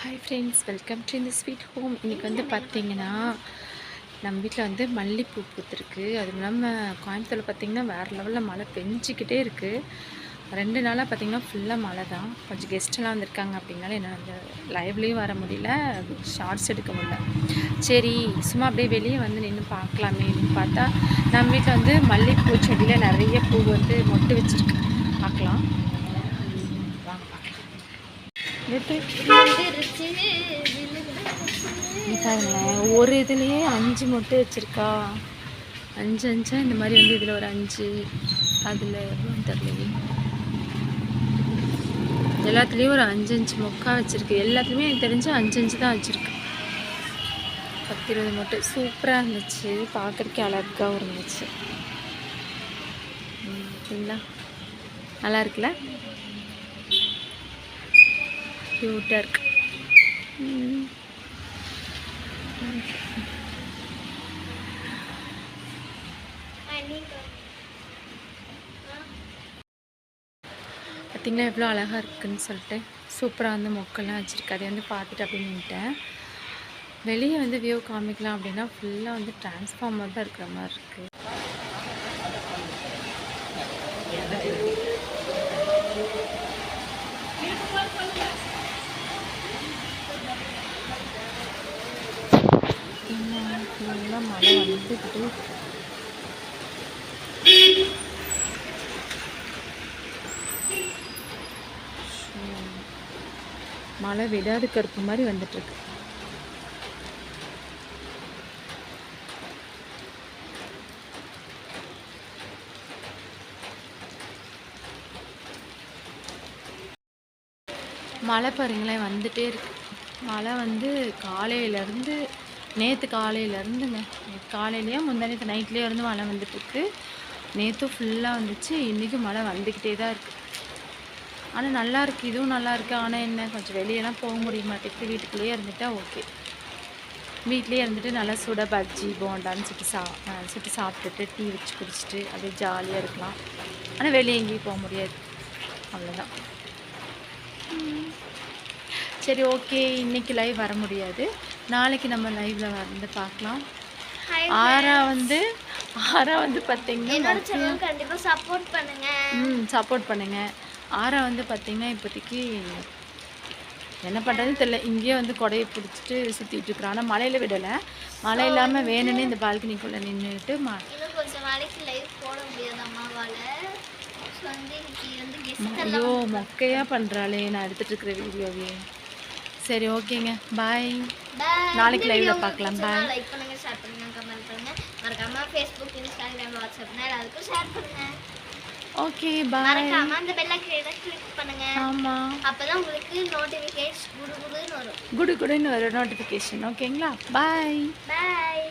Hi friends, welcome to இந்த sweet home. இன்றைக்கி வந்து பார்த்திங்கன்னா நம்ம வீட்டில் வந்து மல்லிகைப்பூ பூத்துருக்கு. அதுவும் இல்லாமல் கோயம்புத்தூரில் பார்த்திங்கன்னா வேறு லெவலில் மழை பெஞ்சிக்கிட்டே இருக்குது. 2 நாளாக பார்த்திங்கன்னா ஃபுல்லாக மழை தான். கொஞ்சம் கெஸ்ட்டெல்லாம் வந்திருக்காங்க அப்படின்னால என்ன அந்த லைவ்லேயும் வர முடியல, ஷார்ட்ஸ் எடுக்க முடியல. சரி சும்மா அப்படியே வெளியே வந்து நின்று பார்க்கலாமே அப்படின்னு பார்த்தா நம்ம வீட்டில் வந்து மல்லிகைப்பூ செடியில் நிறைய பூ வந்து மொட்டு வச்சுருக்கு. பார்க்கலாம் வாங்க பார்க்கலாம். ஒரு இதுலேயே 5 மொட்டை வச்சுருக்கா. 5 இந்த மாதிரி வந்து இதில் ஒரு 5, அதில் எவ்வளோன்னு தெரியல. எல்லாத்துலேயும் ஒரு 5 மொக்கா வச்சுருக்கு. எல்லாத்துலேயுமே எனக்கு தெரிஞ்சு 5 தான் வச்சுருக்கு. 10-20 மொட்டை சூப்பராக இருந்துச்சு, பார்க்குறதுக்கே அழகாகவும் இருந்துச்சு. சரிங்களா, நல்லா இருக்குல்ல, க்யூட்டாக இருக்கு. பார்த்திங்களா எவ்வளோ அழகாக இருக்குதுன்னு சொல்லிட்டு சூப்பராக வந்து மொக்கெல்லாம் வச்சுருக்கு. அதை வந்து பார்த்துட்டு அப்படின்னு நின்ட்டேன். வெளியே வந்து வியூ காமிக்கலாம் அப்படின்னா ஃபுல்லாக வந்து டிரான்ஸ்ஃபார்மர் தான் இருக்கிற மாதிரி இருக்குது. ஃபுல்லாக மழை வந்துக்கிட்டு மழை விடாது கருப்பு மாதிரி வந்துட்டுருக்கு. மழை பாருங்களேன் வந்துட்டே இருக்கு. மழை வந்து காலையிலேருந்து நேற்று காலையிலேருந்துங்க, காலையிலேயே முந்தானேற்று நைட்லேயே இருந்து மழை வந்துட்டுருக்கு. நேற்றும் ஃபுல்லாக வந்துச்சு, இன்றைக்கும் மழை வந்துக்கிட்டே தான் இருக்குது. ஆனால் நல்லாயிருக்கு, இதுவும் நல்லாயிருக்கு. ஆனால் என்ன கொஞ்சம் வெளியெல்லாம் போக முடிய மாட்டேங்குது. வீட்டுக்குள்ளேயே இருந்துட்டால் ஓகே. வீட்லேயே இருந்துட்டு நல்லா சுட பஜ்ஜி போண்டான்னு சுட்டு சாப்பிட்டுட்டு டீ வச்சு குடிச்சிட்டு அப்படியே ஜாலியாக இருக்கலாம். ஆனால் வெளியே எங்கேயும் போக முடியாது, அவ்வளோதான். சரி ஓகே, இன்றைக்கி லைவ் வர முடியாது, நாளைக்கு நம்ம லைவில் வந்து பார்க்கலாம். ஆரா வந்து பார்த்திங்கன்னா கண்டிப்பாக சப்போர்ட் பண்ணுங்கள். ஆரா வந்து பார்த்திங்கன்னா இப்போதைக்கு என்ன பண்ணுறதுன்னு தெரியல. இங்கேயே வந்து கொடையை பிடிச்சிட்டு சுற்றிட்டு இருக்கிறான். ஆனால் மழையில் விடலை. மழை இல்லாமல் வேணும்னு இந்த பால்கனிக்குள்ளே நின்றுட்டு ஐயோ மொக்கையாக பண்ணுறாளே நான் எடுத்துகிட்டு இருக்கிற வீடியோவே. சரி ஓகேங்க, பாய். நாளைக்கு லைவில் பார்க்கலாம். பாய். லைக் பண்ணுங்க, ஷேர் பண்ணுங்க, கமெண்ட் பண்ணுங்க. மறக்காம Facebook, Instagram, WhatsApp எல்லாத்துக்கும் ஷேர் பண்ணுங்க. Okay bye. மறக்காம அந்த பெல் ஐகானை கிளிக் பண்ணுங்க. ஆமா, அப்பதான் உங்களுக்கு நோட்டிஃபிகேஷன் குடுகுடுன்னு வரும். குடுகுடுன்னு வரும் நோட்டிஃபிகேஷன். ஓகேங்களா, பாய். பாய்.